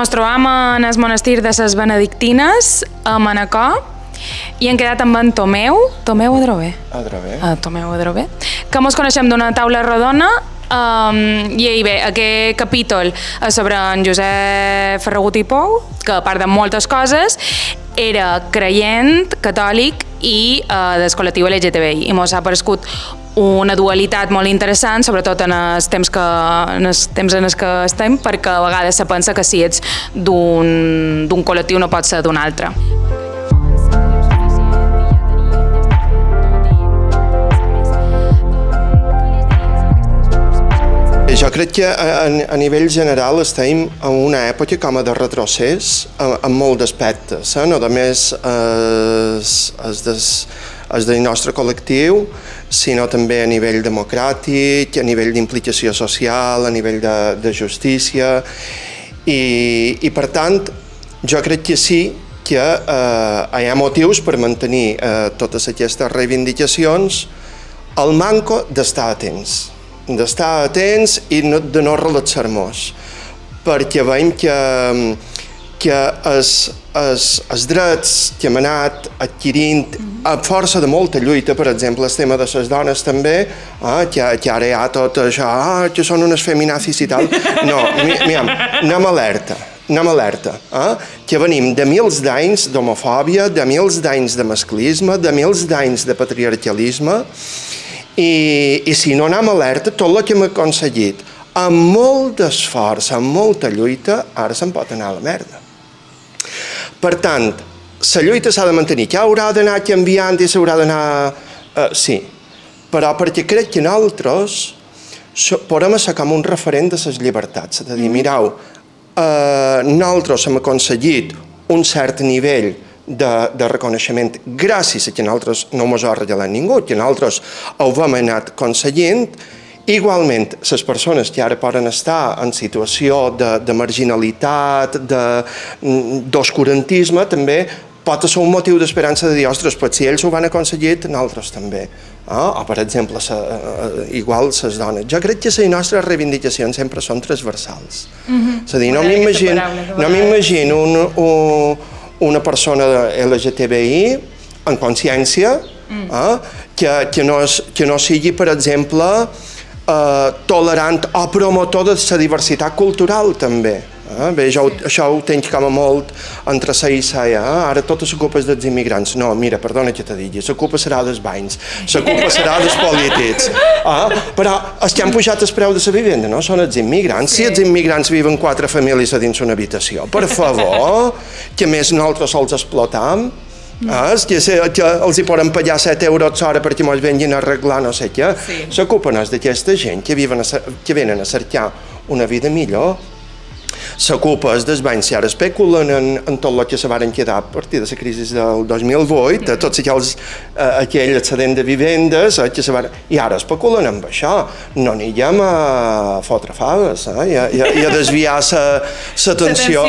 Ens trobam en el monestir de les Benedictines, a Manacor, i hem quedat amb en Tomeu Adrover. Tomeu Adrover, que ens coneixem d'una taula rodona. I bé, aquest capítol és sobre en Josep Ferragut i Pou, que a part de moltes coses era creient, catòlic i del col·lectiu LGTBI, i ens ha paregut una dualitat molt interessant, sobretot en els temps en els que estem, perquè a vegades se pensa que si ets d'un col·lectiu no pots ser d'un altre. Jo crec que a nivell general estem en una època com a de retrocés en molts aspectes, no només el del nostre col·lectiu, sinó també a nivell democràtic, a nivell d'implicació social, a nivell de justícia, i per tant jo crec que sí que hi ha motius per mantenir totes aquestes reivindicacions. El manco d'estar atents i de no relaxar-nos, perquè veiem que els drets que hem anat adquirint a força de molta lluita, per exemple, el tema de les dones també, que ara hi ha tot això, que són unes feminazis i tal. No, anem alerta, que venim de mils d'anys d'homofòbia, de mils d'anys de masclisme, de mils d'anys de patriarcalisme, i si no anem alerta, tot el que hem aconseguit, amb molt d'esforç, amb molta lluita, ara se'n pot anar a la merda. Per tant, la lluita s'ha de mantenir, que haurà d'anar canviant i s'haurà d'anar... Sí, però perquè crec que nosaltres podem ser com un referent de les llibertats, de dir, mireu, nosaltres hem aconseguit un cert nivell de reconeixement gràcies a que nosaltres no ens ha regalat ningú, que nosaltres ho hem anat aconseguint. Igualment, les persones que ara poden estar en situació de marginalitat, d'oscurantisme, també pot ser un motiu d'esperança de dir, ostres, però si ells ho van aconseguir, nosaltres també. O, per exemple, igual les dones. Jo crec que les nostres reivindicacions sempre són transversals. És a dir, no m'imagino una persona LGTBI en consciència que no sigui, per exemple, tolerant o promotor de la diversitat cultural també. Bé, això ho tens com a molt entre sa i sa, ara totes la culpa és dels immigrants. No, mira, perdona que te digui, la culpa serà dels banys, la culpa serà dels polítics. Però els que han pujat el preu de la vivenda no són els immigrants. Si els immigrants viuen 4 famílies a dins una habitació, per favor, que més nosaltres sols explotam, que els hi poden pagar 7 euros l'hora perquè ens venguin a arreglar no sé què. La culpa no és d'aquesta gent que venen a cercar una vida millor. La culpa és dels bancs que ara especulen en tot el que se varen quedar a partir de la crisi del 2008, de tots aquell excedent de vivendes, i ara especulen amb això. No anirem a fotre faves i a desviar l'atenció.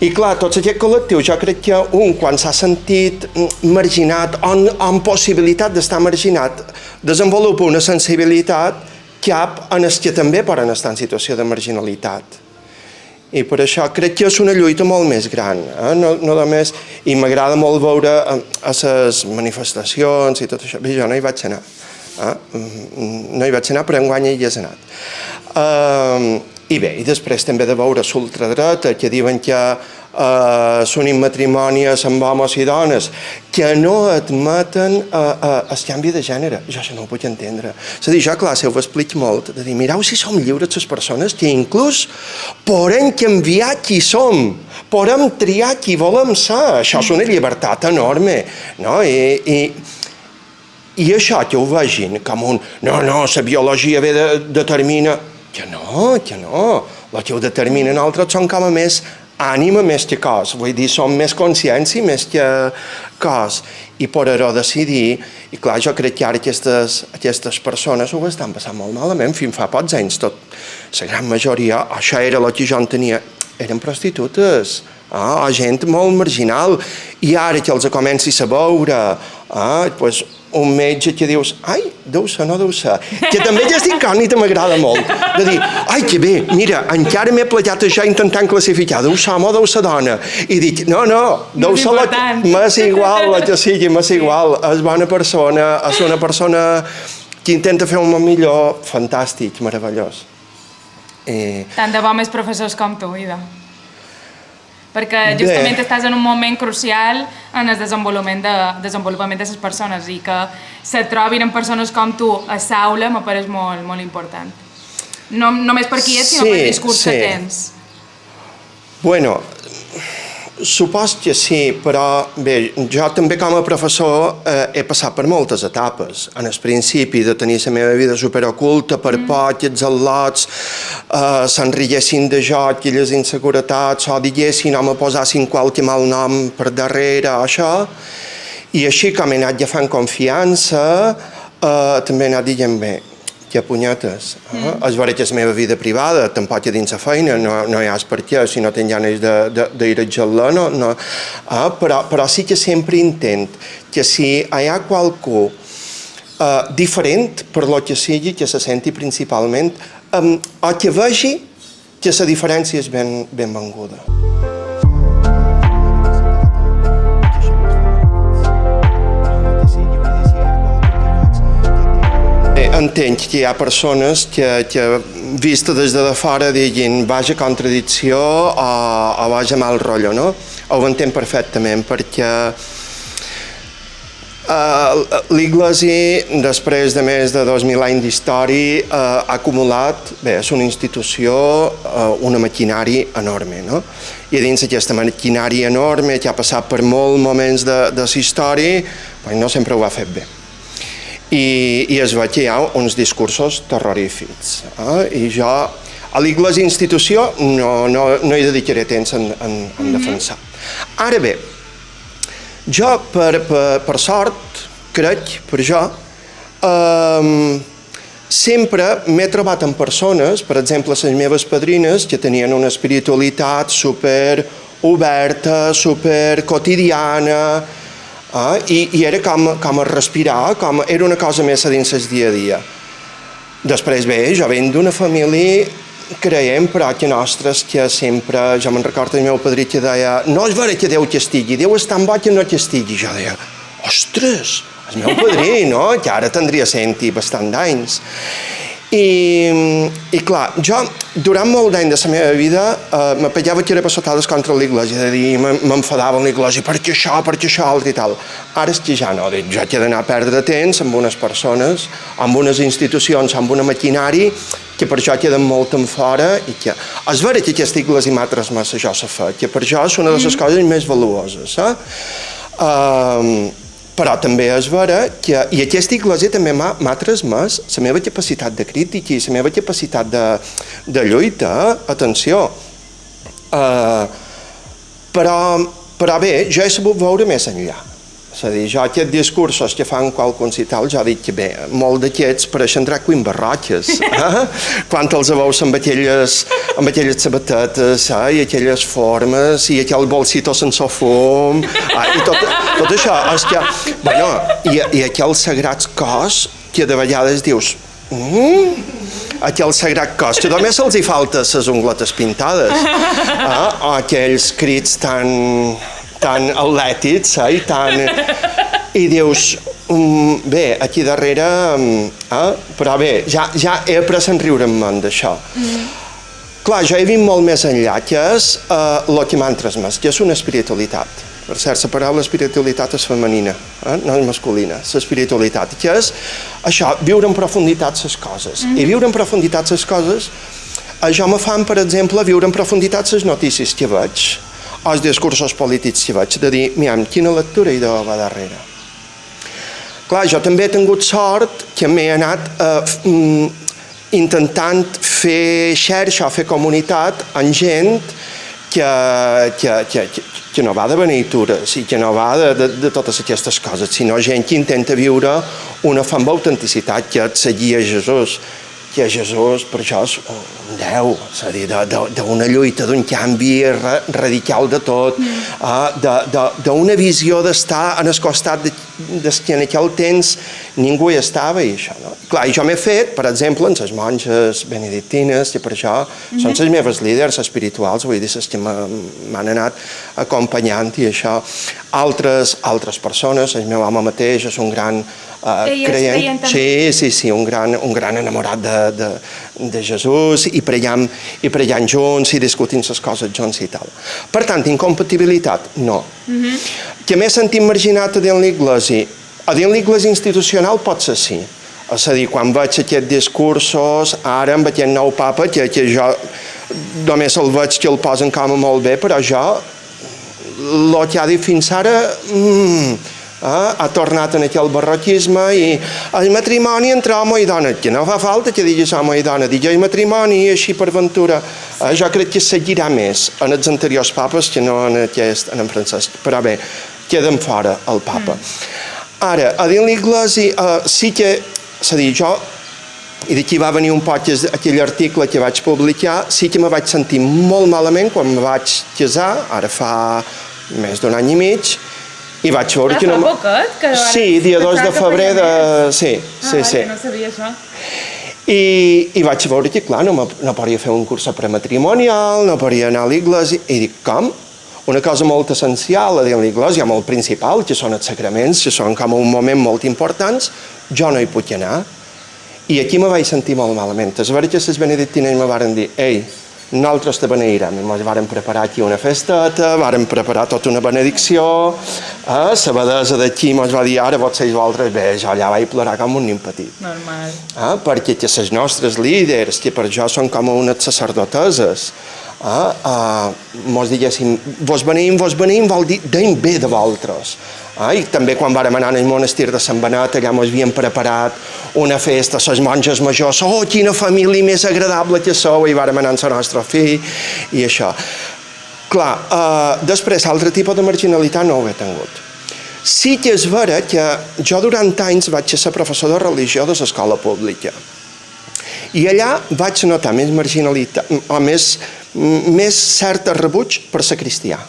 I clar, tots aquests col·lectius, jo crec que quan s'ha sentit marginat o amb possibilitat d'estar marginat, desenvolupa una sensibilitat cap en els que també poden estar en situació de marginalitat. I per això crec que és una lluita molt més gran. No només, i m'agrada molt veure a les manifestacions i tot això. Bé, jo no hi vaig anar. No hi vaig anar, però enguany hi has anat. I bé, i després també de veure l'ultradreta, que diuen que s'unin matrimonis amb homes i dones, que no admeten el canvi de gènere. Jo això no ho puc entendre. És a dir, jo, clar, ho explico molt, de dir, mireu si som lliures les persones, que inclús podem canviar qui som, podem triar qui volem ser. Això és una llibertat enorme, no? I això que ho vegin com un... No, la biologia determina... Que no. El que ho determinen altres són com a més ànima més que cos. Vull dir, som més consciència més que cos. I poder-ho decidir. I clar, jo crec que ara aquestes persones ho estan passant molt malament. Fins fa pocs anys, la gran majoria, això era el que jo entenia, eren prostitutes. Gent molt marginal. I ara que els comenci a veure, un metge que dius, ai, deu ser, no deu ser, que també aquesta incògnita m'agrada molt, de dir, ai, que bé, mira, encara m'he plagiat això intentant classificar, deu ser home o deu ser dona, i dic, no, deu ser m'és igual, la que sigui, m'és igual, és bona persona, és una persona que intenta fer un món millor, fantàstic, meravellós. Tant de bo més professors com tu, Ida. Perquè justament estàs en un moment crucial en el desenvolupament de les persones i que se trobin amb persones com tu a l'aula me pareix molt, molt important. No només per qui ets, sinó per el discurs que tens. Bueno, supos que sí, però bé, jo també com a professor he passat per moltes etapes. En el principi de tenir la meva vida superoculta per por que els al·lots s'enriguessin de jo aquelles inseguretats o diguessin o me posassin qualque mal nom per darrere o això. I així com he anat agafant confiança, també he anat dient bé, que punyetes. És vera que és la meva vida privada, tampoc a dins la feina, no hi ha per què, si no tinc ganes d'ir a gelar, no. Però sí que sempre intent que si hi ha qualcú diferent per lo que sigui, que se senti principalment, o que vegi que la diferència és benvinguda. Entenc que hi ha persones que vista des de fora diguin vaja contradicció o vaja mal rotllo, no? Ho entenc perfectament perquè l'Iglesi, després de més de 2.000 anys d'història, ha acumulat, bé, és una institució, una maquinària enorme, no? I dins d'aquesta maquinària enorme que ha passat per molts moments de la història, no sempre ho ha fet bé. I es veu que hi ha uns discursos terrorífics. I jo, a l'Iglesi institució, no hi dedicaré temps en defensar. Ara bé, jo, per sort, crec, per jo, sempre m'he trobat amb persones, per exemple, les meves padrines, que tenien una espiritualitat super oberta, super quotidiana, i era com a respirar, era una cosa més a dins el dia a dia. Després bé, jo venc d'una família creiem, però que nostres, que sempre, jo me'n recordo el meu padrí que deia, no és vera que Déu castigui, Déu és tan bo que no castigui. Jo deia, ostres, el meu padrí, no? Que ara tindria 100 i bastant d'anys. I clar, jo durant molt d'any de la meva vida me pegava que era passotades contra l'Iglesi, és a dir, m'enfadava amb l'Iglesi perquè això, altre i tal. Ara és que ja no, dic, jo he d'anar a perdre temps amb unes persones, amb unes institucions, amb una maquinària que per això queden molt en fora i que és vera que aquesta Iglesi m'ha transmès això a fer, que per això és una de les coses més valuoses. Però també és vera que, i aquesta Iglesi també m'ha transmès la meva capacitat de crítica i la meva capacitat de lluita, atenció. Però bé, jo he sabut veure més enllà. És a dir, jo aquests discursos que fan qualcuns i tal, jo dic que bé, molt d'aquests pareixen drag queen barroques, quan els veus amb aquelles sabatetes i aquelles formes i aquell bolsito sense fum i tot això, és que, bueno, i aquell sagrat cos que de vegades dius, aquell sagrat cos, que només els hi falta les ungletes pintades, o aquells crits tan atlètics, i dius, bé, aquí darrere, però bé, ja he après a riure-me'n d'això. Clar, jo he vist molt més enllà, que és el que m'han transmès, que és una espiritualitat. Per cert, la paraula espiritualitat és femenina, no és masculina, l'espiritualitat, que és això, viure en profunditat les coses. I viure en profunditat les coses, això me fan, per exemple, viure en profunditat les notícies que veig, o els discursos polítics que veig, de dir, mira, quina lectura hi deu haver darrere. Clar, jo també he tingut sort que m'he anat intentant fer xarxa o fer comunitat amb gent que no va de benitures i que no va de totes aquestes coses, sinó gent que intenta viure una fe amb autenticitat, que és seguir a Jesús, que Jesús per això és un Déu, és a dir, d'una lluita, d'un canvi radical de tot, d'una visió d'estar en el costat des que en aquell temps ningú hi estava i això, no? Clar, i jo m'he fet, per exemple, en les monges benedictines, i per això són les meves líders espirituals, vull dir, les que m'han anat acompanyant i això. Altres persones, el meu home mateix és un gran creient. Sí, un gran enamorat de Jesús i pregallant junts i discutint les coses junts i tal. Per tant, incompatibilitat, no. Que m'he sentit marginat a dins l'Iglésia? A dins l'Iglésia institucional pot ser sí. És a dir, quan veig aquests discursos, ara amb aquest nou papa, que jo només el veig que el posen com a molt bé, però jo, el que ha dit fins ara, ha tornat en aquell barroquisme i el matrimoni entre home i dona, que no fa falta que diguis home i dona, digues matrimoni i així per ventura. Jo crec que seguirà més en els anteriors papes que no en en Francesc, però bé, queden fora el papa. Ara, a dins l'Iglésia sí que, és a dir, jo, i d'aquí va venir un poc aquell article que vaig publicar, sí que me vaig sentir molt malament quan me vaig casar, ara fa més d'un any i mig, i vaig veure que no... Fa poquet? Sí, dia 2 de febrer de... Sí. No sabia això. I vaig veure que, clar, no podia fer un curs prematrimonial, no podia anar a l'Iglésia, i dic, com? Una cosa molt essencial a dins l'Iglésia, molt principal, que són els sacraments, que són com un moment molt importants, jo no hi puc anar. I aquí me vaig sentir molt malament. És veritat que les benedictines me varen dir, ei, nosaltres te beneirem. Ens varen preparar aquí una festeta, varen preparar tota una benedicció, la abadessa d'aquí ens va dir, ara vots ser vosaltres, bé, jo allà vaig plorar com un nin petit. Normal. Perquè que les nostres líders, que per jo són com unes sacerdoteses, mos diguéssim, vos beneïm, vol dir, deim bé de vosaltres. I també quan vàrem anar al monestir de Sant Benet, allà ens havien preparat una festa, les monges majors, quina família més agradable que sou, i vàrem anar amb el nostre fill, i això. Clar, després, altre tipus de marginalitat no ho he tingut. Sí que és vera que jo durant anys vaig ser professor de religió de l'escola pública. I allà vaig notar més marginalitat, o més cert rebuig per ser cristià.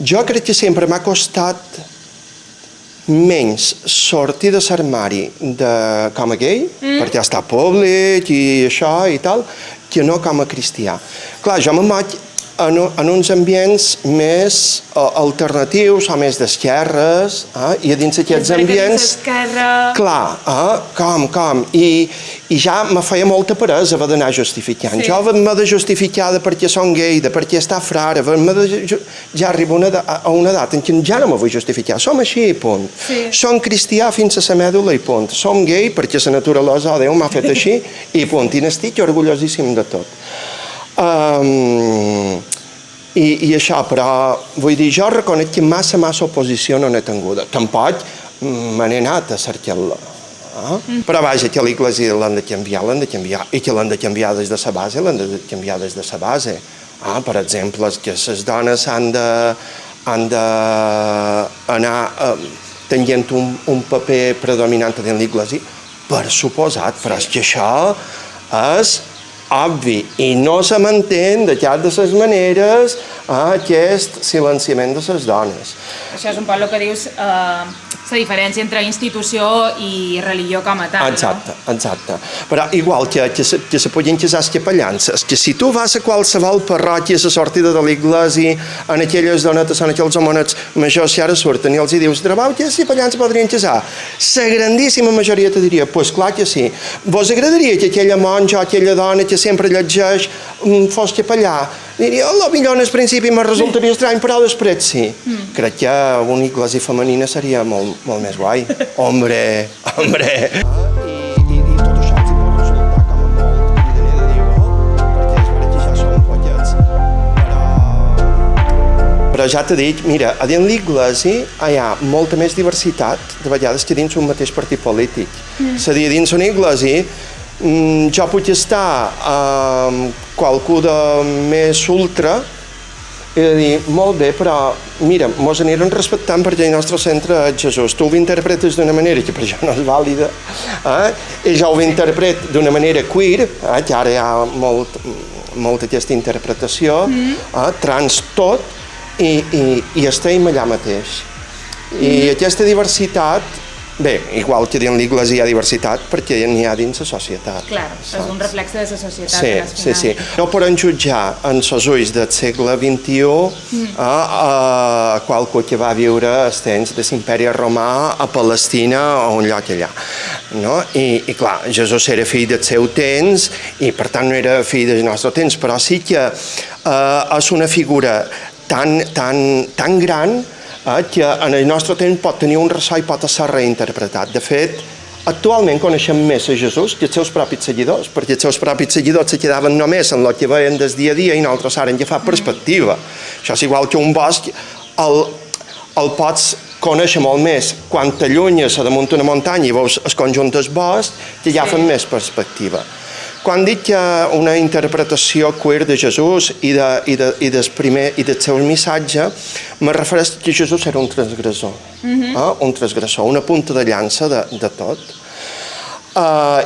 Jo crec que sempre m'ha costat menys sortir de l'armari com a gay, perquè està públic i això i tal, que no com a cristià. Clar, jo me moc en uns ambients més alternatius o més d'esquerres, i a dins d'aquests ambients... Clar, com? I ja me feia molta peresa haver d'anar justificant. Jo m'he de justificar de per què som gay, de per què està frare, ja arribo a una edat en què ja no me vull justificar. Som així, i punt. Som cristià fins a la mèdula, i punt. Som gay perquè la naturalesa de Déu m'ha fet així, i punt. I n'estic orgullosíssim de tot. I això, però vull dir, jo reconec que massa oposició no n'he tinguda. Tampoc me n'he anat a cercar-la. Però vaja, que l'Iglésia l'han de canviar, i que l'han de canviar des de la base, l'han de canviar des de la base. Per exemple, que les dones han d'anar tenint un paper predominant dins l'Iglésia, per suposat, però és que això és obvi, i no se m'entén de cap de les maneres aquest silenciament de les dones. Això és un poc el que dius, la diferència entre institució i religió com a tal, no? Exacte. Però igual que se podien casar els capellans, és que si tu vas a qualsevol parròquia a la sortida de l'Iglésia, en aquelles donetes, en aquells homonets majors que ara surten i els dius, trebau que els capellans podrien casar? La grandíssima majoria te diria, doncs clar que sí. Vos agradaria que aquella monja o aquella dona que sempre llegeix fos capellà? Diria, potser en el principi me resultaria estrany, però després sí. Crec que una Iglésia femenina seria molt més guai. Hombre. I tot això els pot resultar com a molt cridaner de dir, perquè és vera que ja són poquets. Però ja t'he dit, mira, a dins l'Iglésia hi ha molta més diversitat de vegades que dins un mateix partit polític. És a dir, dins una Iglésia jo puc estar amb qualcú de més ultra i de dir, molt bé, però mira, mos anirem respectant perquè el nostre centre és Jesús. Tu ho interpretes d'una manera que per jo no és vàlida, i jo ho interpret d'una manera queer, que ara hi ha molta aquesta interpretació, trans tot, i estem allà mateix. I aquesta diversitat, bé, igual que dins l'Església hi ha diversitat perquè n'hi ha dins la societat. Clar, és un reflex de la societat. Sí. No poden jutjar en els ulls del segle XXI a qualcú que va viure els temps de l'imperi romà a Palestina o un lloc allà. No? I clar, Jesús era fill del seu temps i per tant no era fill del nostre temps, però sí que és una figura tan gran que en el nostre temps pot tenir un ressò i pot ser reinterpretat. De fet, actualment coneixem més a Jesús que els seus propis seguidors, perquè els seus propis seguidors se quedaven només en el que veien del dia a dia i nosaltres ara en agafat perspectiva. Això és igual que un bosc, el pots conèixer molt més quan t'allunyes a damunt una muntanya i veus el conjunt del bosc, que ja fan més perspectiva. Quan dic que una interpretació queer de Jesús i del seu missatge, me refereix que Jesús era un transgressor, una punta de llança de tot.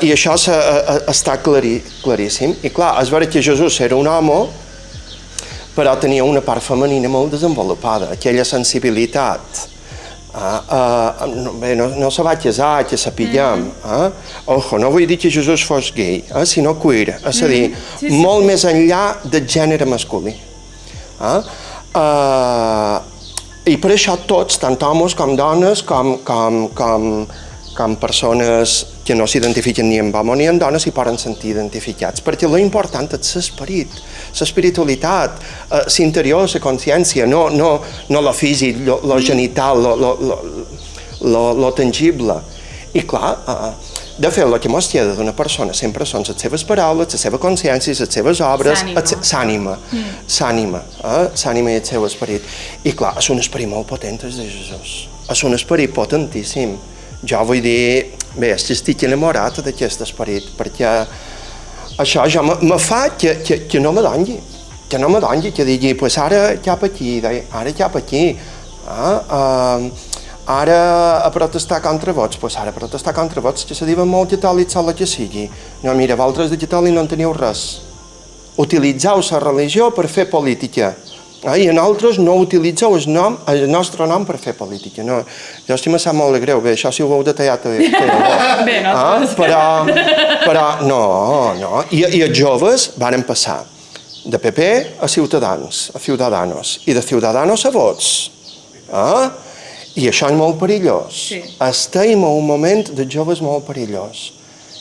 I això està claríssim. I clar, és vera que Jesús era un home, però tenia una part femenina molt desenvolupada, aquella sensibilitat. No se va casar, que sapiguem. Ojo, no vull dir que Jesús fos gay, sinó queer, és a dir, molt més enllà del gènere masculí. I per això tots, tant homes com dones, com persones que no s'identifiquen ni amb home ni amb dones, s'hi poden sentir identificats, perquè l'important és l'esperit, l'espiritualitat, l'interior, la consciència, no lo físic, lo genital, lo tangible. I clar, de fet, el que mos queda d'una persona sempre són les seves paraules, la seva consciència, les seves obres, l'ànima i el seu esperit. I clar, és un esperit molt potent, el de Jesús. És un esperit potentíssim. Jo vull dir, bé, estic enamorat d'aquest esperit, perquè això ja me fa que no m'adonyi, que digui, pues ara cap aquí, ara cap aquí, ara a protestar contra vots, pues ara a protestar contra vots, que se diuen molt catòlics o la que sigui. No, mira, vosaltres de catòlic no en teniu res. Utilitzeu la religió per fer política. I nosaltres no utilitzeu el nostre nom per fer política. No, jo estic sap molt de greu, bé, això si ho veu detallat bé, no? Però no. I els joves varen passar de PP a Ciudadanos, i de Ciudadanos a Vots. I això és molt perillós. Estem en un moment de joves molt perillós.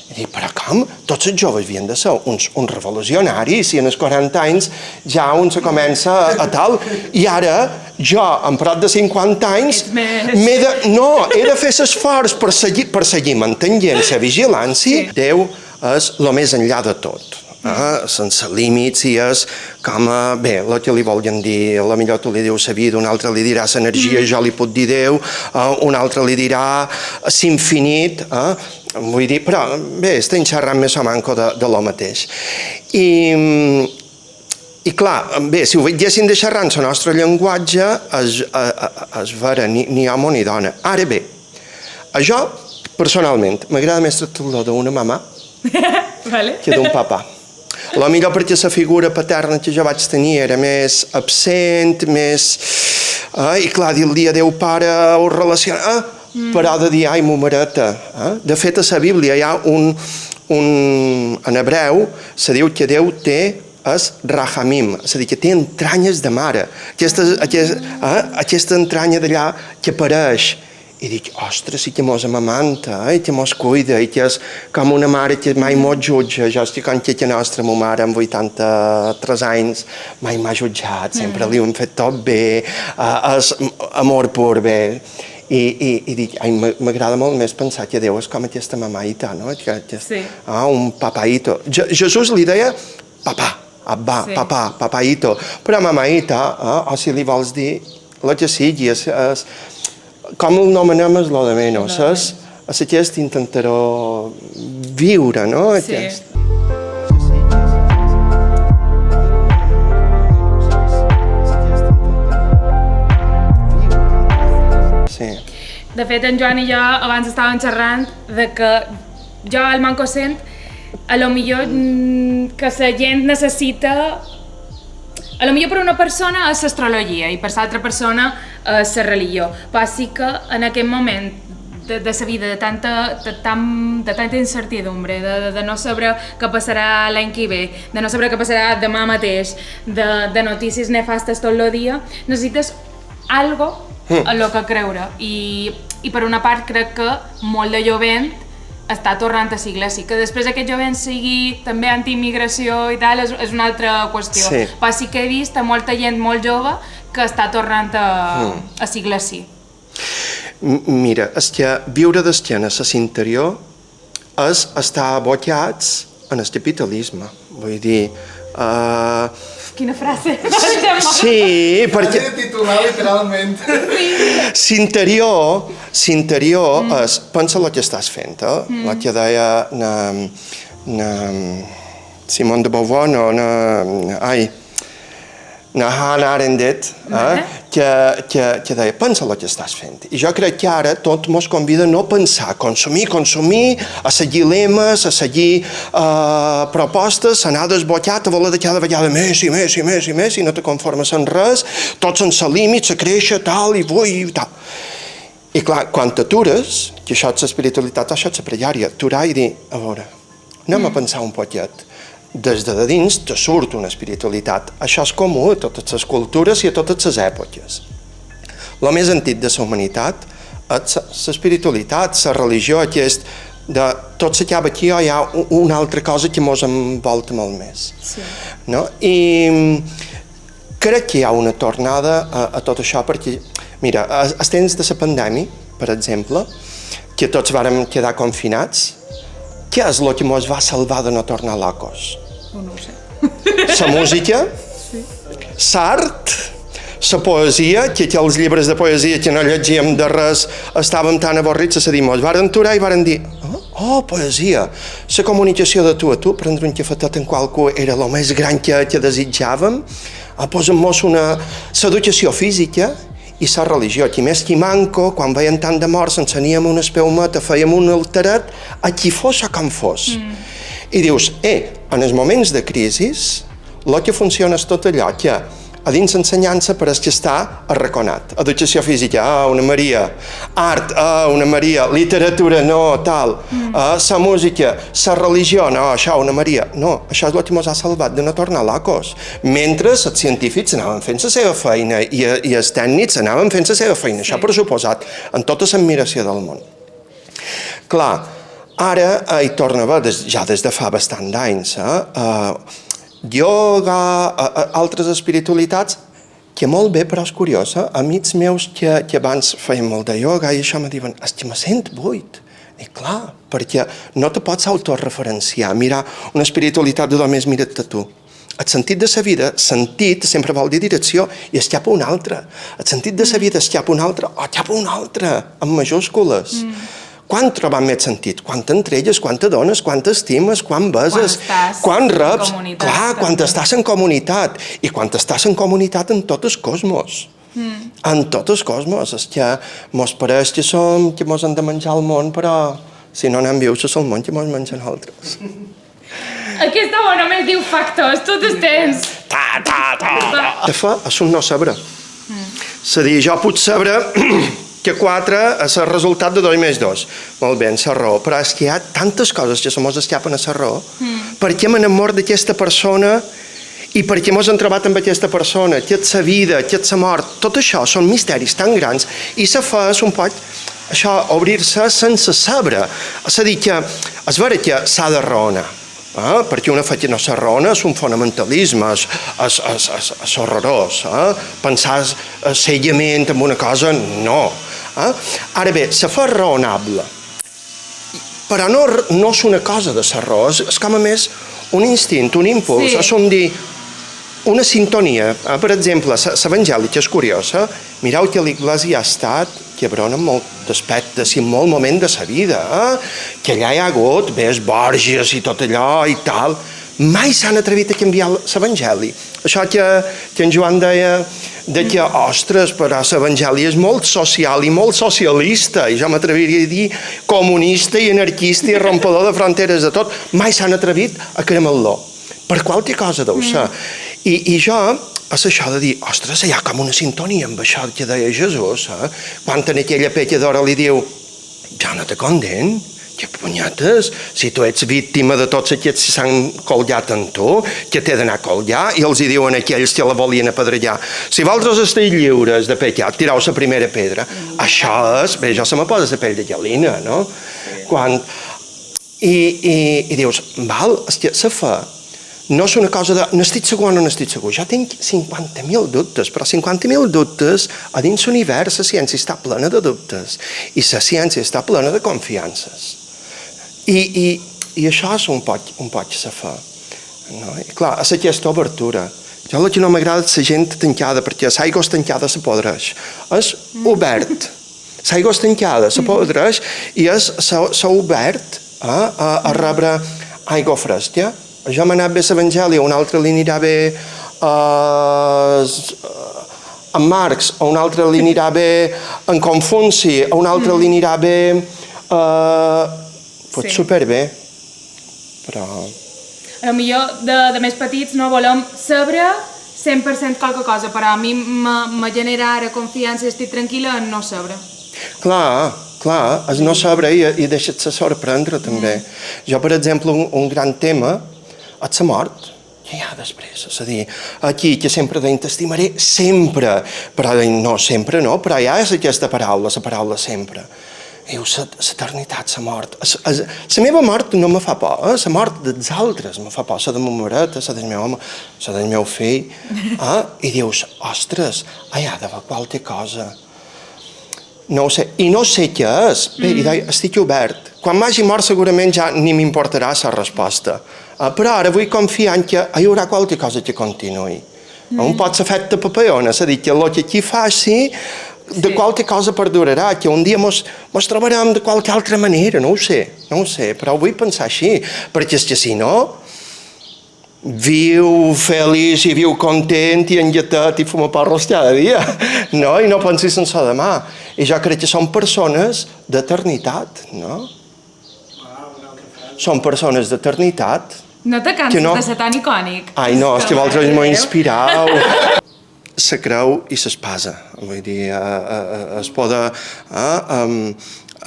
I dic, però com? Tots els joves havien de ser uns revolucionaris i en els 40 anys ja un se comença a tal. I ara, jo, en prop de 50 anys, he de fer l'esforç per seguir mantenint la vigilància. Déu és el més enllà de tot. Sense límits, i és com, bé, el que li volen dir, potser tu li dius la vida, un altre li dirà l'energia, jo li puc dir Déu, un altre li dirà l'infinit, vull dir, però bé, estem xerrant més o manco de lo mateix. I clar, bé, si ho veiéssim de xerrar en el nostre llenguatge, és vera, ni home ni dona. Ara bé, a jo, personalment, m'agrada més tractar-lo d'una mamà que d'un papà. Potser perquè la figura paterna que jo vaig tenir era més absent, i clar, dir-li adéu pare ho relaciona, però de dir ai, momareta. De fet, a la Bíblia hi ha en hebreu se diu que Déu té és rahamim, és a dir, que té entranyes de mare, aquesta entranya d'allà que apareix. I dic, ostres, sí que mos amamanta, i que mos cuida, i que és com una mare que mai mos jutja. Jo estic com que nostra, ma mare, amb 83 anys, mai m'ha jutjat, sempre li hem fet tot bé, és amor pur, bé. I dic, m'agrada molt més pensar que Déu és com aquesta mamaita, no? Un papaito. Jesús li deia papà, Abba, papaito, però mamaita, o si li vols dir, el que sigui, com el nomenem és lo de menys, és aquest intentaró viure, no? Sí. De fet, en Joan i jo abans estàvem xerrant de que jo al manco sent a lo millor que la gent necessita a lo millor per una persona és l'astrologia i per l'altra persona és la religió. Però sí que en aquest moment de la vida, de tanta incertidumbre, de no saber què passarà l'any que ve, de no saber què passarà demà mateix, de notícies nefastes tot el dia, necessites algo en lo que creure. I per una part crec que molt de jovent està tornant a l'Església, que després aquest jovent sigui també anti-immigració i tal, és una altra qüestió. Sí. Però sí que he vist molta gent molt jove que està tornant a l'Església. Mira, és que viure d'esquena a l'interior és estar abocats en el capitalisme. Vull dir... Quina frase! Sí, perquè... Has de titular literalment. L'interior és... Pensa el que estàs fent, el que deia Simone de Beauvoir, Hannah Arendt, que deia, pensa el que estàs fent. I jo crec que ara tot ens convida a no pensar, consumir, a seguir lemes, a seguir propostes, a anar desbocat, a voler de cada vegada més, i no te conformes en res, tots sense límits, a créixer, tal, i vull, i tal. I clar, quan t'atures, que això és l'espiritualitat, això és la pregària, aturar i dir, a veure, anem a pensar un poquet. Des de dins te surt una espiritualitat. Això és comú a totes les cultures i a totes les èpoques. El més antic de la humanitat és l'espiritualitat, la religió, de tot s'acaba aquí o hi ha una altra cosa que ens envolta molt més. Sí. No? I crec que hi ha una tornada a tot això perquè, mira, als temps de la pandèmia, per exemple, que tots vàrem quedar confinats, què és el que ens va salvar de no tornar locos? No ho sé. La música, l'art, la poesia, que els llibres de poesia que no llegíem de res estàvem tan avorrits a dir, ens varen aturar i varen dir, oh, poesia, la comunicació de tu a tu, prendre un cafetet amb qualcú era el més gran que desitjàvem, posem-nos l'educació física i la religió. Qui més qui manco, quan veiem tant de morts, ensenyàvem una espeumeta, fèiem un alteret, a qui fos o com fos. I dius, en els moments de crisi, el que funciona és tot allò que a dins l'ensenyança pareix que està arraconat. Educació física, una Maria. Art, una Maria. Literatura, no, tal. La música, la religió, no, això, una Maria. No, això és el que ens ha salvat de no tornar locos. Mentre els científics anaven fent la seva feina i els tècnics anaven fent la seva feina. Això per suposat, en tota l'admiració del món. Clar, ara hi torna a haver, ja des de fa bastant d'anys, ioga, altres espiritualitats, que molt bé, però és curiós, amics meus que abans feien molt de ioga i això me diuen, és que me sent buit. I clar, perquè no te pots autorreferenciar, mirar una espiritualitat de només mira't a tu. El sentit de la vida, sentit sempre vol dir direcció i es cap a una altra. El sentit de la vida es cap a una altra o cap a una altra, amb majúscules. Quan trobam més sentit? Quan t'entrelles, quan te dones, quan t'estimes, quan beses, quan reps. Clar, quan estàs en comunitat. I quan estàs en comunitat en tot el cosmos. En tot el cosmos. És que mos pareix que mos hem de menjar el món, però si no anem vius és el món que mos mengen altres. Aquesta bona només diu factors, tot el temps. De fa, és un no saber. És a dir, jo puc saber que 4 és el resultat de 2 més 2. Molt bé, en la raó, però és que hi ha tantes coses que se mos escapen a la raó. Per què m'enamor d'aquesta persona i per què mos hem trobat amb aquesta persona? Què és la vida, què és la mort? Tot això són misteris tan grans i la fe és un poc això, obrir-se sense saber. És a dir, que és vera que s'ha de raonar. Perquè una fe que no s'arraona és un fonamentalisme, és horrorós. Pensar cegament en una cosa, no. Ara bé, la fe és raonable, però no és una cosa de la raó, és com a més un instint, un impuls, és un dir, una sintonia. Per exemple, l'Evangeli, que és curiosa, mireu que l'Església ha estat quebrona en molt d'aspectes i en molt moment de la vida, que allà hi ha hagut ves Borges i tot allò i tal. Mai s'han atrevit a canviar l'Evangeli. Això que en Joan deia que, ostres, però l'Evangeli és molt social i molt socialista, i jo m'atreviria a dir comunista i anarquista i rompedor de fronteres de tot. Mai s'han atrevit a cremar-lo. Per qualque cosa deu ser. I jo és això de dir, ostres, hi ha com una sintonia amb això que deia Jesús, quan en aquella pecadora li diu, ja no te condemn, que punyetes, si tu ets víctima de tots aquests que s'han colgat en tu, que t'he d'anar a colgar, i els hi diuen aquells que la volien apedrejar, si vosaltres esteu lliures de pecat, tireu la primera pedra. Això és, bé, jo se me posa la pell de gallina, no? Quan... I dius, val, és que la fe no és una cosa de n'estic segur o no n'estic segur. Jo tinc 50.000 dubtes, però 50.000 dubtes a dins l'univers la ciència està plena de dubtes i la ciència està plena de confiances. I això és un poc la fe. No? I clar, és aquesta obertura. Jo el que no m'agrada és la gent tancada, perquè l'aigua és tancada se podreix. És obert. L'aigua és tancada se podreix i s'ha obert a rebre aigua fresca. Jo m'ha anat bé l'Evangeli, a un altre li anirà bé en Marx, a un altre li anirà bé en Confuci, a un altre li anirà bé pot superbé, però... Potser de més petits no volem saber 100% qualque cosa, però a mi me genera ara confiança i estic tranquil·la en no saber. Clar, és no saber i deixar-se sorprendre també. Jo, per exemple, un gran tema és la mort, que hi ha després. És a dir, aquí, que sempre t'estimaré, sempre, però no sempre, no, però ja és aquesta paraula, la paraula sempre. Diu, l'eternitat, la mort. La meva mort no me fa por, la mort dels altres me fa por, la de ma mareta, la del meu home, la del meu fill. I dius, ostres, hi ha d'haver qualque cosa. No ho sé, i no sé què és. Bé, i deia, estic obert. Quan m'hagi mort segurament ja ni m'importarà la resposta. Però ara vull confiar en que hi haurà qualque cosa que continuï. Un pot ser fet de papallona, és a dir, que el que aquí faci de qualque cosa perdurarà, que un dia mos trobarem de qualque altra manera, no ho sé, però vull pensar així, perquè és que si no, viu feliç i viu content i enllatat i fuma porros cada dia, no? I no pensis en això demà. I jo crec que són persones d'eternitat, no? Són persones d'eternitat. No te canses de ser tan icònic? Ai, no, és que vosaltres m'ho inspirau. La creu i l'espasa. Vull dir,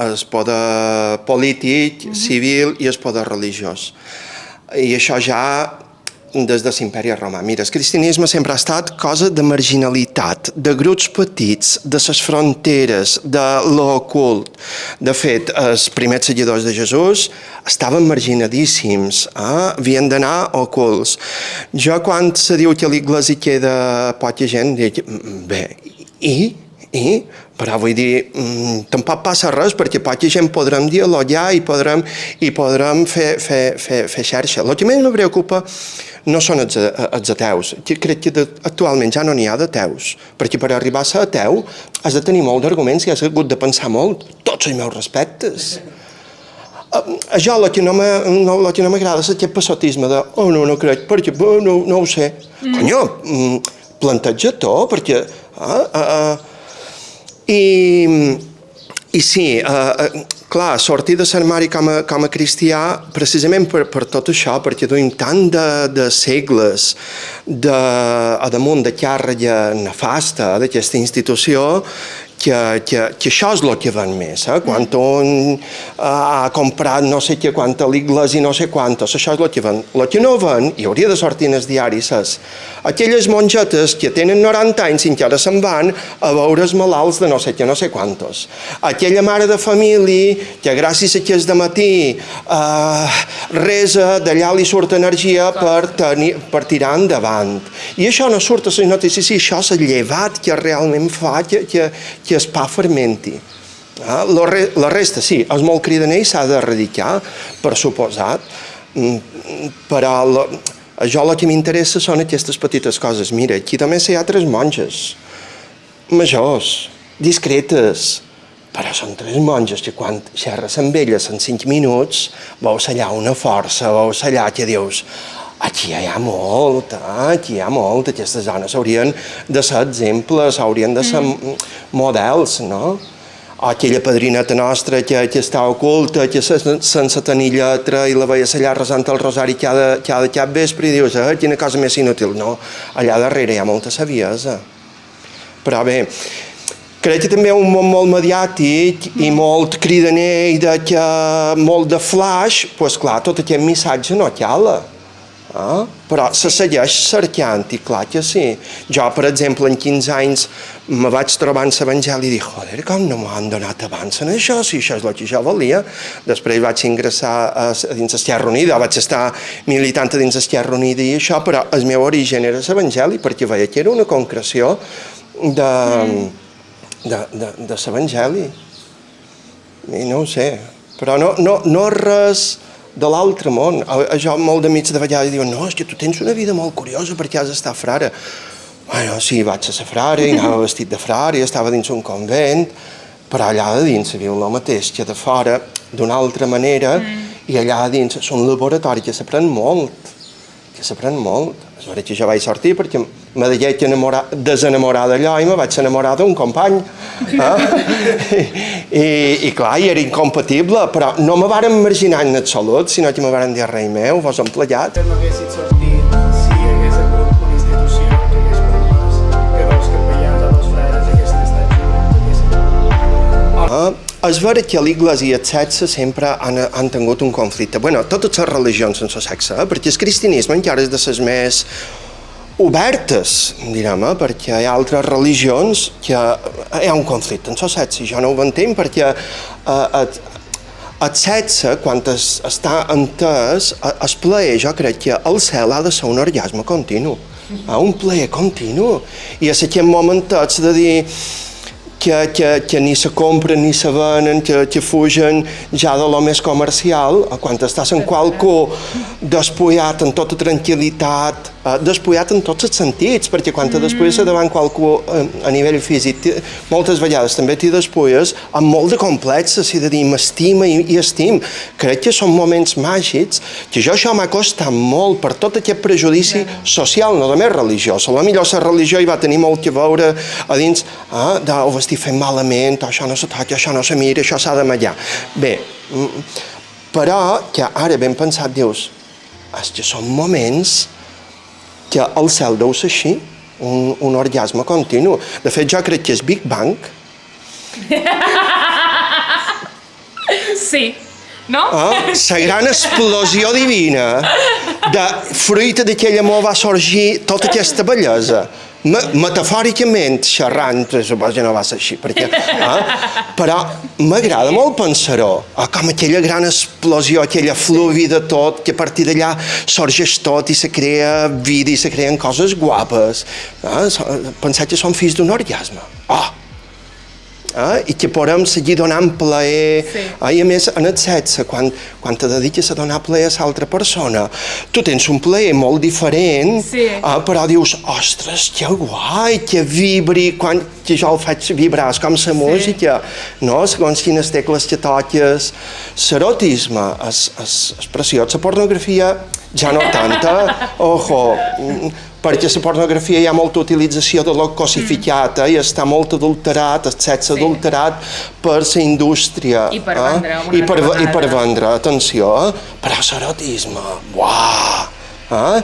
es poder polític, civil i es poder religiós. I això ja des de l'imperi romà. Mira, el cristianisme sempre ha estat cosa de marginalitat, de grups petits, de les fronteres, de l'ocult. De fet, els primers seguidors de Jesús estaven marginadíssims, havien d'anar ocults. Jo, quan se diu que a l'església queda poca gent, dic, bé, però vull dir, tampoc passa res, perquè poca gent podrem dialogar i podrem fer xarxa. El que més me preocupa no són els ateus. Crec que actualment ja no n'hi ha d'ateus, perquè per arribar a ser ateu has de tenir molt d'arguments i has hagut de pensar molt. Tots els meus respectes. A jo el que no m'agrada és aquest passotisme de no crec, perquè no ho sé. Conyo, planteja-t'ho, perquè... I sí, clar, sortir de l'armari com a cristià precisament per tot això, perquè duim tant de segles a damunt de càrrega nefasta d'aquesta institució que això és el que ven més. Quan un ha comprat no sé què quanta l'església i no sé quantos, això és el que ven. El que no ven, i hauria de sortir en els diaris, és aquelles mongetes que tenen 90 anys i encara se'n van a veure els malalts de no sé què, no sé quantos. Aquella mare de família que gràcies a que és de matí resa, d'allà li surt energia per tirar endavant. I això no surt a les notícies, això és el llevat que realment fa que es pa fermenti. La resta, sí, és molt cridaner i s'ha d'erradicar, per suposat, però jo el que m'interessa són aquestes petites coses. Mira, aquí també hi ha 3 monges, majors, discretes, però són 3 monges que quan xerres amb elles en 5 minuts veus allà una força, veus allà que dius aquí hi ha molt, aquestes dones haurien de ser exemples, haurien de ser models, no? o aquella padrineta nostra que està oculta, que sense tenir lletra i la veies allà resant el rosari cada cap vespre i dius, quina cosa més inútil. No, allà darrere hi ha molta saviesa. Però bé, crec que també un món molt mediàtic i molt cridaner i molt de flash, doncs clar, tot aquest missatge no cala. Però se segueix cercant, i clar que sí. Jo, per exemple, en 15 anys me vaig trobar en l'Evangeli i dic, joder, com no m'han donat abans en això, si això és el que jo volia. Després vaig ingressar dins Esquerra Unida, vaig estar militant dins Esquerra Unida i això, però el meu origen era l'Evangeli, perquè veia que era una concreció de l'Evangeli. I no ho sé, però no res de l'altre món. Jo molt d'amics de vegades diuen, no, és que tu tens una vida molt curiosa perquè has d'estar frare. Bueno, sí, vaig a ser frare i anava vestit de frare i estava dins un convent, però allà de dins se viu el mateix que de fora, d'una altra manera, i allà dins és un laboratori que s'aprèn molt, És veritat que jo vaig sortir perquè me deixé desenamorar d'allò i me vaig enamorar d'un company. I clar, era incompatible, però no me varen marginar en absolut, sinó que me varen dir, rei meu, vos hem plegat. No haguessis sortit si hi hagués hagut una institució que hagués permès que dos capellans o dos frares haguessin estat junts. És vera que l'Església i el sexe sempre han tingut un conflicte. Bueno, totes les religions sense sexe, perquè el cristianisme encara és de les més obertes, direm, perquè hi ha altres religions que hi ha un conflicte en el sexe, i jo no ho entenc, perquè el sexe, quan està entès, el plaer, jo crec que el cel ha de ser un orgasme continu, un plaer continu, i és aquest momentets de dir que ni se compren ni se venen, que fugen ja de lo més comercial, quan estàs en qualcú despullat en tota tranquil·litat, despullat en tots els sentits, perquè quan te despulles davant qualcú a nivell físic, moltes vegades també t'hi despulles amb molt de complexes i de dir m'estima i estim. Crec que són moments màgics, que això m'ha costat molt per tot aquest prejudici social, no només religiós. A lo millor la religió hi va tenir molt que veure a dins, ho estic fent malament, això no se toca, això no se mira, això s'ha de mallar. Bé, però que ara ben pensat dius, és que són moments que el cel deu ser així, un orgasme continu. De fet, jo crec que és Big Bang. Sí, no? La gran explosió divina de fruit d'aquell amor va sorgir tota aquesta bellesa. Metafòricament xerrant, suposo que no va ser així, però m'agrada molt pensar-ho, com aquella gran explosió, aquella fluvi de tot, que a partir d'allà sorgeix tot i se crea vida i se creen coses guapes. Pensar que som fills d'un orgasme. I que podem seguir donant plaer. I a més, en el sexe, quan te dediques a donar plaer a l'altra persona, tu tens un plaer molt diferent, però dius, ostres, que guai, que vibri, que jo el faig vibrar, és com la música, no? Segons quines tecles que toques. L'erotisme és preciós. La pornografia ja no tanta, perquè la pornografia hi ha molta utilització de lo cosificat i està molt adulterat, el sexe adulterat per la indústria. I per vendre. I per vendre, atenció, però l'erotisme, uau!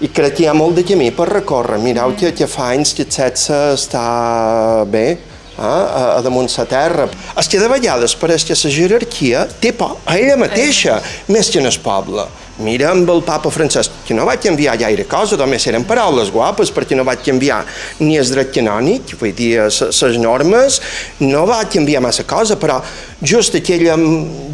I crec que hi ha molt de camí per recórrer. Mireu que fa anys que el sexe està bé, a damunt la terra. És que de vegades pareix que la jerarquia té por a ella mateixa, més que en el poble. Mira amb el papa Francesc, que no vaig canviar gaire cosa, només eren paraules guapes, perquè no vaig canviar ni el dret canònic, vull dir, les normes, no vaig canviar massa cosa, però just aquell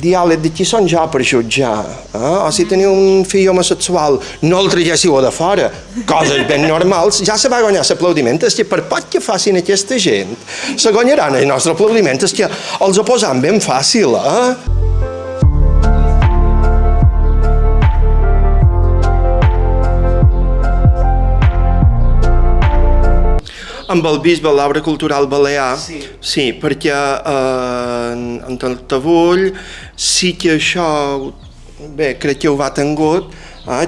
diàleg de qui són jo per jutjar. O si teniu un fill homosexual, no el tragéssiu de fora, coses ben normals, ja se va guanyar l'aplaudiment. És que per poc que facin aquesta gent, se guanyaran el nostre aplaudiment, és que els ho posam ben fàcil, Amb el bisbe, l'obra cultural balear, sí, perquè en Taltabull sí que això, bé, crec que ho va tingut,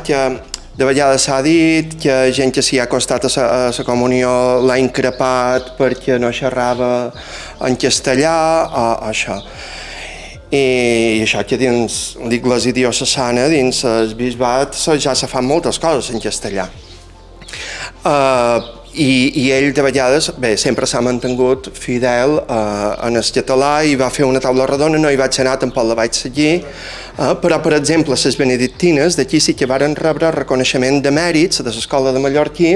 que De vegades s'ha dit que gent que s'hi ha acostat a la comunió l'ha increpat perquè no xerrava en castellà o això. I això que dins l'Església diocesana, dins el bisbat, ja se fan moltes coses en castellà. I ell de vegades, bé, sempre s'ha mantingut fidel en el català i va fer una taula rodona, no hi vaig anar, tampoc la vaig seguir, però, per exemple, les benedictines d'aquí sí que varen rebre reconeixement de mèrits de l'Escola de Mallorquí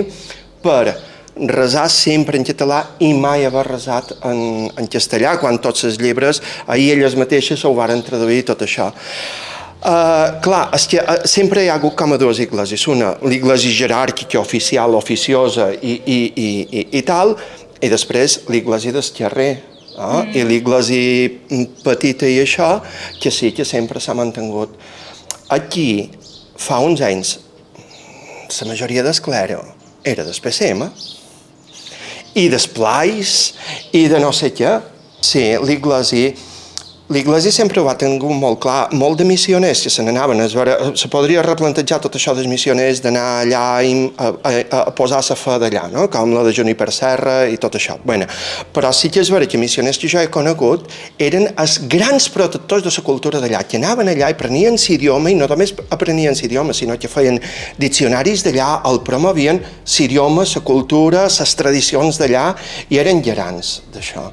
per resar sempre en català i mai haver resat en castellà, quan tots els llibres, ahir elles mateixes ho varen traduir tot això. Clar, és que sempre hi ha hagut com a dues iglesias, una, l'iglesi jeràrquica, oficial, oficiosa i tal, i després l'iglesi del carrer, i l'iglesi petita i això, que sí que sempre s'ha mantingut. Aquí, fa uns anys, la majoria del clero era del PCM, i d'esplais, i de no sé què. Sí, l'Iglésia sempre ho va tenir molt clar, molt de missioners que se n'anaven, se podria replantejar tot això dels missioners d'anar allà a posar la fe d'allà, no? Com la de Juniper Serra i tot això. Bueno, però sí que és vera que missioners que jo he conegut eren els grans protectors de la cultura d'allà, que anaven allà i prenien l'idioma, i no només aprenien l'idioma, sinó que feien diccionaris d'allà, el promovien l'idioma, la cultura, les tradicions d'allà, i eren garants d'això.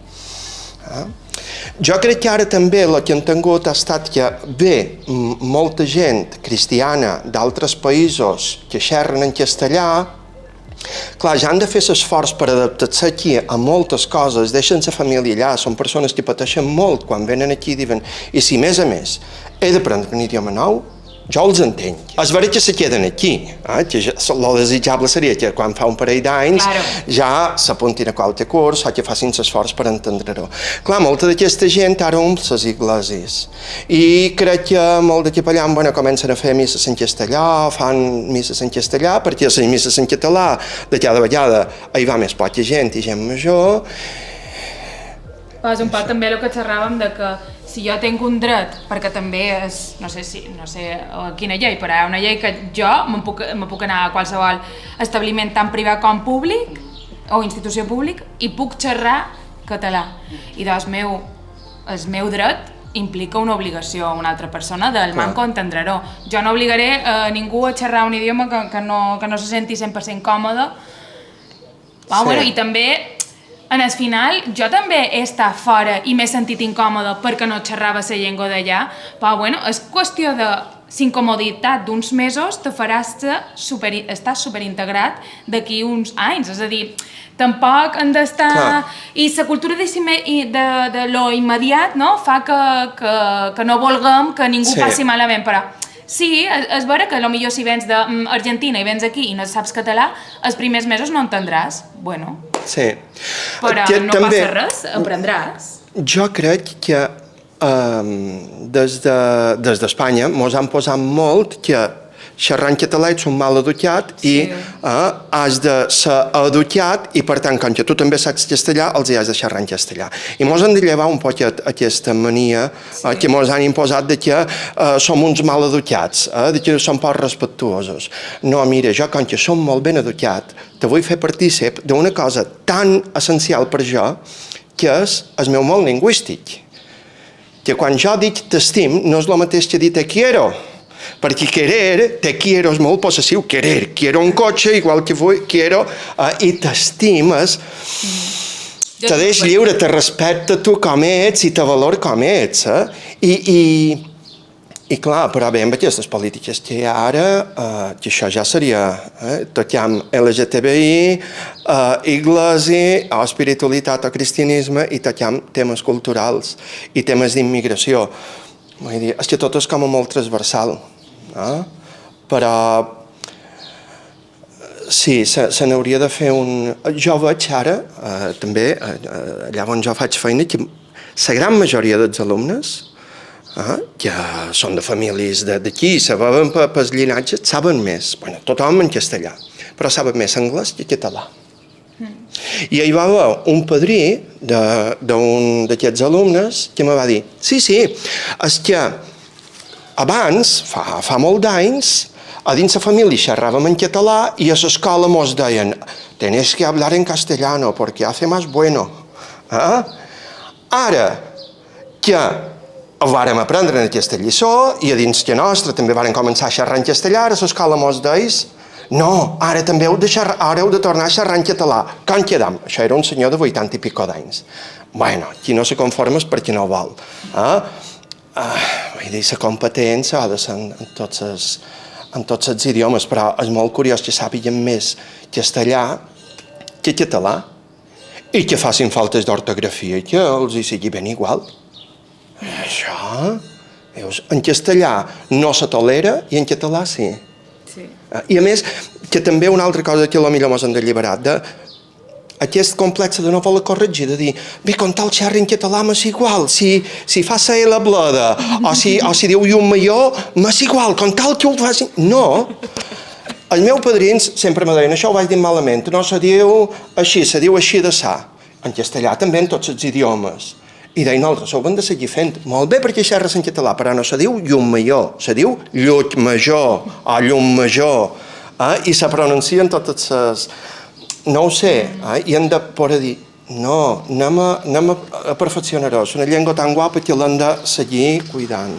Jo crec que ara també el que han tingut ha estat que ve molta gent cristiana d'altres països que xerren en castellà. Clar, ja han de fer l'esforç per adaptar-se aquí a moltes coses, deixen la família allà, són persones que pateixen molt quan venen aquí i diuen, i si a més he d'aprendre un idioma nou, jo els entenc. És vera que se queden aquí, que el desitjable seria que quan fa un parell d'anys ja s'apuntin a qualque curs o que facin l'esforç per entendre-ho. Clar, molta d'aquesta gent ara omple les iglesias i crec que molt de capellans comencen a fer misses en castellà, fan misses en castellà, perquè les misses en català de cada vegada hi va més poca gent i gent major. És un poc també el que xerràvem de que si jo tinc un dret, perquè també és, no sé quina llei, però hi ha una llei que jo me puc anar a qualsevol establiment tant privat com públic o institució pública i puc xerrar català. I doncs el meu dret implica una obligació a una altra persona del manco entendre-ho. Jo no obligaré a ningú a xerrar un idioma que no se senti 100% còmode. I també en el final, jo també he estat fora i m'he sentit incòmode perquè no xerrava la llengua d'allà, però és qüestió de l'incomoditat d'uns mesos te farà estar superintegrat d'aquí uns anys, és a dir, tampoc han d'estar... I la cultura de lo immediat fa que no vulguem que ningú passi malament, però sí, és vera que potser si vens d'Argentina i vens aquí i no saps català, els primers mesos no entendràs, Sí. Però no passa res, aprendràs. Jo crec que des d'Espanya mos han posat molt que xerrar en català ets un mal educat i has de ser educat i per tant, com que tu també saps castellà, els hi has de xerrar en castellà. I mos han de llevar un poc aquesta mania que mos han imposat de que som uns mal educats, de que som poc respectuosos. No, mira, jo com que som molt ben educat, te vull fer partícip d'una cosa tan essencial per jo que és el meu món lingüístic. Que quan jo dic t'estim no és el mateix que dir te quiero. Perquè querer, te quiero és molt possessiu, quiero un cotxe, igual que vull, quiero, i t'estimes, te deix lliure, te respecta tu com ets i te valor com ets. I clar, però bé, amb aquestes polítiques que hi ha ara, que això ja seria, toquem LGTBI, Iglésia, o espiritualitat o cristianisme, i toquem temes culturals i temes d'immigració. Vull dir, és que tot és com a molt transversal. Però sí, se n'hauria de fer un... Jo veig ara, també, allà on jo faig feina, que la gran majoria dels alumnes, que són de famílies d'aquí, saben pel llinatge, saben més, tothom en castellà, però saben més anglès que català. I hi va haver un padrí d'un d'aquests alumnes que me va dir sí, és que abans, fa molt d'anys, A dins la família xerràvem en català i a l'escola mos deien «Tenés que hablar en castellano porque hace más bueno». Ara que vàrem aprendre en aquesta lliçó i a dins que nostra també vàrem començar a xerrar en castellà, a l'escola mos deis «No, ara també heu de tornar a xerrar en català». Com quedam? Això era un senyor de 80 i pico d'anys. Bueno, qui no se conforma és perquè no vol. Vull dir, la competència ha de ser en tots els idiomes, però és molt curiós que sàpiguen més castellà que català i que facin faltes d'ortografia i que els hi sigui ben igual. Això, veus, en castellà no se tolera i en català sí. I a més, que també una altra cosa que potser mos hem d'alliberar, aquest complex de no voler corregir, de dir, bé, com tal xerra en català m'és igual, si fa la L bleda, o si diu llum major, m'és igual, com tal que ho facin... No! Els meus padrins sempre me deien, això ho vaig dir malament, no se diu així, se diu així de sa. En castellà també en tots els idiomes. I deien, nosaltres ho hem de seguir fent. Molt bé perquè xerres en català, però no se diu llum major, se diu lluny major o llum major. I se pronuncien totes les... No ho sé, i hem de poder dir, no, anem a perfeccionar-ho. És una llengua tan guapa que l'hem de seguir cuidant.